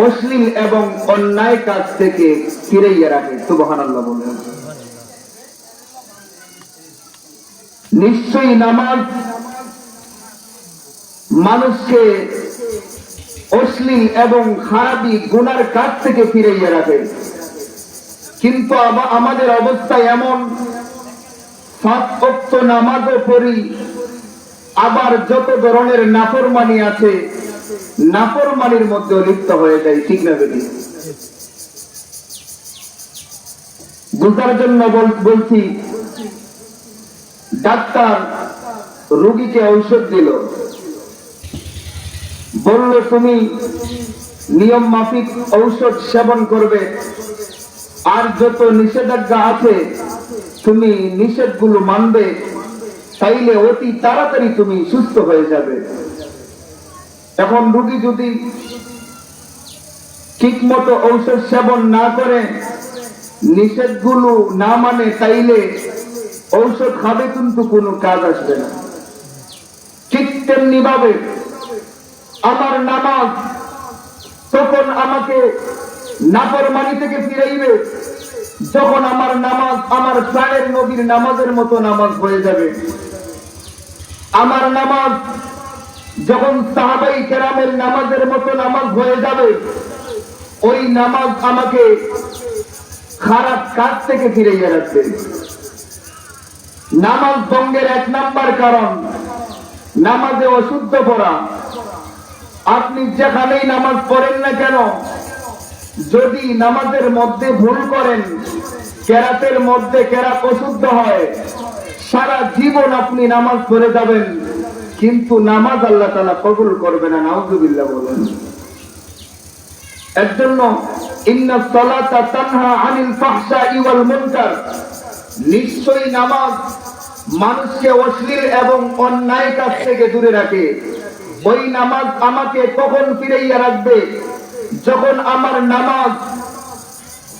অশ্লীল এবং অন্যায় কাজ থেকে ফিরাইয়া রাখে। সুবহানাল্লাহ বলেন। নিশ্চয়ই নামাজ মানুষকে অশ্লীল এবং খারাপি গুনার কাজ থেকে ফিরাইয়া রাখে। কিন্তু আমাদের অবস্থা এমন, 5 ওয়াক্ত নামাজও পড়ি, আবার যত ধরনের নাফরমানি আছে নাফরমানির মধ্যে লিপ্ত হয়ে যায়। ঠিক না বেটি? বুঝার জন্য বলছি, ডাক্তার রোগীকে ঔষধ দিল, বলল তুমি নিয়ম মাফিক ঔষধ সেবন করবে, আর যত নিষেধাজ্ঞা আছে তুমি নিষেধগুলো মানবে, তাইলে অতি তাড়াতাড়ি তুমি সুস্থ হয়ে যাবে। এখন রোগী যদি ঠিক মতো ঔষধ সেবন না করে, নিষেধগুলো না মানে, তাইলে ঔষধ খাবে কিন্তু কোনো কাজ আসবে না। ঠিক তেমনি ভাবে আমার নামাজ তখন আমাকে নাফরমানি থেকে ফিরাইবে যখন আমার নামাজ আমার প্রাণের নবীর নামাজের মতো নামাজ হয়ে যাবে। আমার নামাজ যখন সাহাবাই কেরামের নামাজের মতো নামাজ হয়ে যাবে, ওই নামাজ আমাকে খারাপ কাজ থেকে ফিরাইয়া রাখবে। নামাজ ভঙ্গের 1 নাম্বার কারণ নামাজে অশুদ্ধ পড়া। আপনি যেখানেই নামাজ পড়েন না কেন, যদি নামাজের মধ্যে ভুল করেন, কেরাতের মধ্যে কেরাত অশুদ্ধ হয়, সারা জীবন আপনি নামাজ পড়ে যাবেন, কিন্তু নামাজ আল্লাহ তাআলা কবুল করবে না। নাউযুবিল্লাহ বলেন। এর জন্য ইন্নাস সালাতা তানহা আনিল ফাহশাই ওয়াল মুনকার, নিশ্চয়ই নামাজ মানুষকে অশ্লীল এবং অন্যায় কাজ থেকে দূরে রাখে। ওই নামাজ আমাকে কখন ফিরাইয়া রাখবে? যখন আমার নামাজ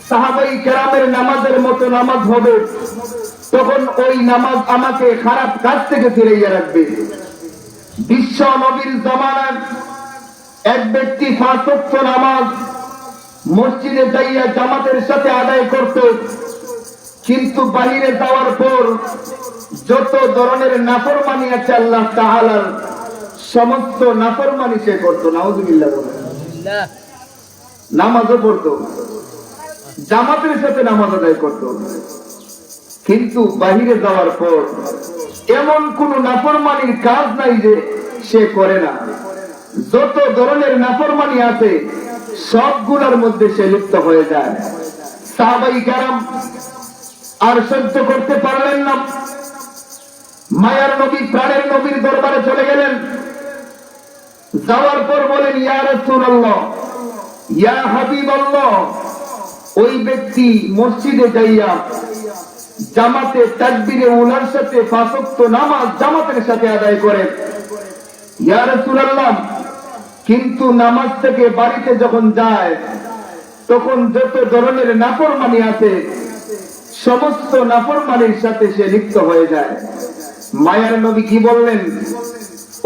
সাহাবাই কেরামের নামাজের মতো নামাজ হবে, তখন ওই নামাজ আমাকে খারাপ কাজ থেকে ফিরাইয়া রাখবে। বিশ্ব নবীর জামানায় এক ব্যক্তি 5 ওয়াক্ত নামাজ মসজিদে যাইয়া জামাতের সাথে আদায় করত, কিন্তু বাহিরে যাওয়ার পর যত ধরনের নাফরমানি আছে আল্লাহ তাআলার, সমস্ত নাফরমানি সে করত। নাউযুবিল্লাহ বলেন। নামাজও পড়তো, জামাতের সাথে নামাজ আদায় করত, কিন্তু বাহিরে যাওয়ার পর এমন কোন নাফরমানির কাজ নাই যে সে করে না। যত ধরনের নাফরমানি আছে সবগুলোর মধ্যে সে লিপ্ত হয়ে যায়। সাহাবাই কেরাম আর সহ্য করতে পারলেন না, মায়ার নবী প্রাণের নবীর দরবারে চলে গেলেন। যাওয়ার পর বলেন, ইয়া রাসূলুল্লাহ, ইয়া হাবিবাল্লাহ, ওই ব্যক্তি মসজিদে যাইয়া জামাতে তাকবীরে উলার সাথে 5 ওয়াক্ত নামাজ জামাতের সাথে আদায় করে, ইয়া রাসূলুল্লাহ, কিন্তু নামাজ থেকে বাড়িতে যখন যায় তখন যত ধরনের নাফরমানি আছে সমস্ত নাফরমানির সাথে সে লিপ্ত হয়ে যায়। মায়ার নবী কি বললেন?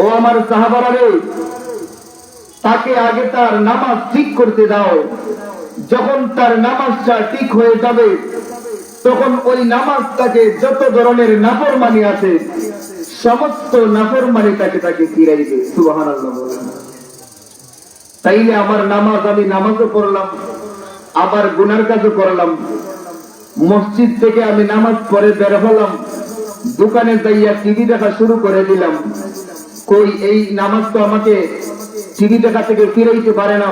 ও আমার সাহাবারা রে, তাকে আগে তার নামাজ ঠিক করতে দাও। যখন তার নামাজটা ঠিক হয়ে যাবে, তখন ওই নামাজটাকে যত ধরনের নাফরমানি আছে সমস্ত নাফরমানি তাকে ফিরাইবে। সুবহানাল্লাহ বলেন। তাইলে আমার নামাজ, আমি নামাজও পড়লাম, আবার গুনার কাজও করলাম। মসজিদ থেকে আমি নামাজ পড়ে বের হলাম, দোকানে যাইয়া টিভি দেখা শুরু করে দিলাম। কই, এই নামাজ তো আমাকে টিভি দেখা থেকে ফিরাইতে পারে না।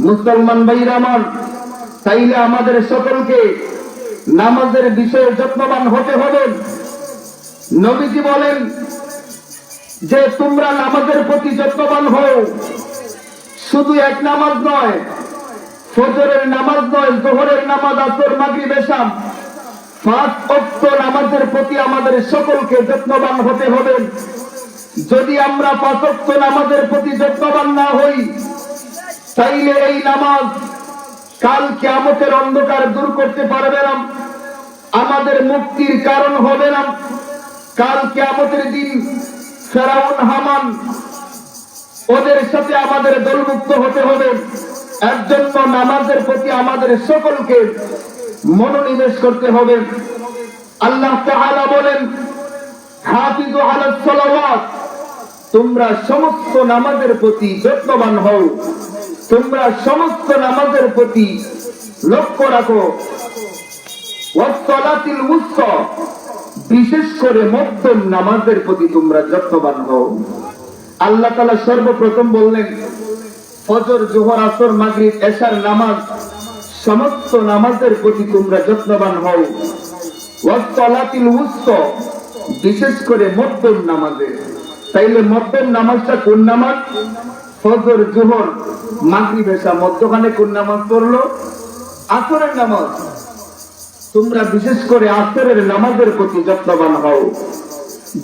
মুসলমান ভাইরা আমার, তাইলে আমাদের সকলকে নামাজের বিষয়ে যত্নবান হতে হবে। নবীজি বলেন যে তোমরা নামাজের প্রতি যত্নবান হও। শুধু এক নামাজ নয়, ফজরের নামাজ নয়, যোহরের নামাজ, আসর, মাগরিব, এশা, 5 ওয়াক্ত নামাজের প্রতি আমাদের সকলকে যত্নবান হতে হবে। যদি আমরা 5 ওয়াক্ত নামাজের প্রতি যত্নবান না হই, তাইলে এই নামাজ কাল কিয়ামতের অন্ধকার দূর করতে পারবে না, আমাদের মুক্তির কারণ হবে না। কাল কিয়ামতের দিন ফেরাউন, হামান ওদের সাথে আমাদের দলমুক্ত হতে হবে। এর জন্য নামাজের প্রতি আমাদের সকলকে মনোনিবেশ করতে হবে। আল্লাহ তাআলা বলেন, হাফিজু আলাস সালাওয়াত, তোমরা সমস্ত নামাজের প্রতি যত্নবান হও, তোমরা সমস্ত নামাজের প্রতি লক্ষ্য রাখো। ওয়াস সালাতিল উসতা, বিশেষ করে মধ্যম নামাজের প্রতি তোমরা যত্নবান হও। আল্লাহ তাআলা সর্বপ্রথম বললেন, ফজর, যোহর, আসর, মাগরিব, এশার নামাজ, সমস্ত নামাজের প্রতি তোমরা যত্নবান হও। ওয়াস সালাতিল উসতা, বিশেষ করে মধ্যম নামাজে। তাইলে মধ্যম নামাজটা কোন নামাজ? ফজর, যোহর, মাগরিব, এশা। মধ্যখানে কোন নামাজ পড়লো? আসরের নামাজ। তোমরা বিশেষ করে আসরের নামাজের প্রতি যত্নবান হও।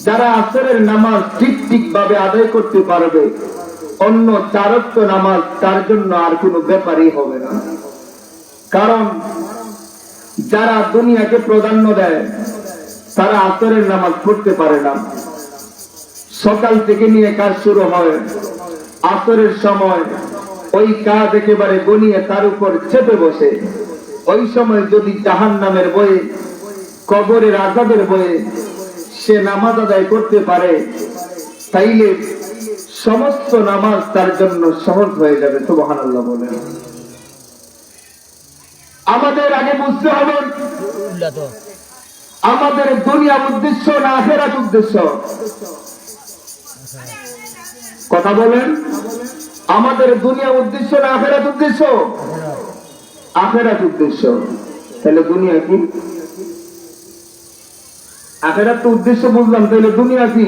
যারা আসরের নামাজ ঠিক ভাবে আদায় করতে পারবে, অন্য চার ওয়াক্ত নামাজ তার জন্য আর কোনো ব্যাপারই হবে না। কারণ যারা দুনিয়াকে প্রাধান্য দেয় তারা আসরের নামাজ পড়তে পারে না। সকাল থেকে নিয়ে কাজ শুরু হয়, আসরের সময় ওই কাজ একেবারে গনিয়ে তার উপর চেপে বসে। ওই সময় যদি জাহান্নামের বয়ে, কবরের আযাবের বয়ে সে নামাজ আদায় করতে পারে, তাইলে সমস্ত নামাজ তার জন্য সহজ হয়ে যাবে। সুবহানাল্লাহ বলেন। আমাদের আগে বুঝতে হবে আমাদের দুনিয়া উদ্দেশ্য না আখিরাত উদ্দেশ্য। কথা বলেন, আমাদের দুনিয়া উদ্দেশ্য না আখিরাত উদ্দেশ্য? আখিরাত উদ্দেশ্য। তাহলে দুনিয়া কি? আখিরাত তো উদ্দেশ্য বুঝলাম, তাহলে দুনিয়া কি?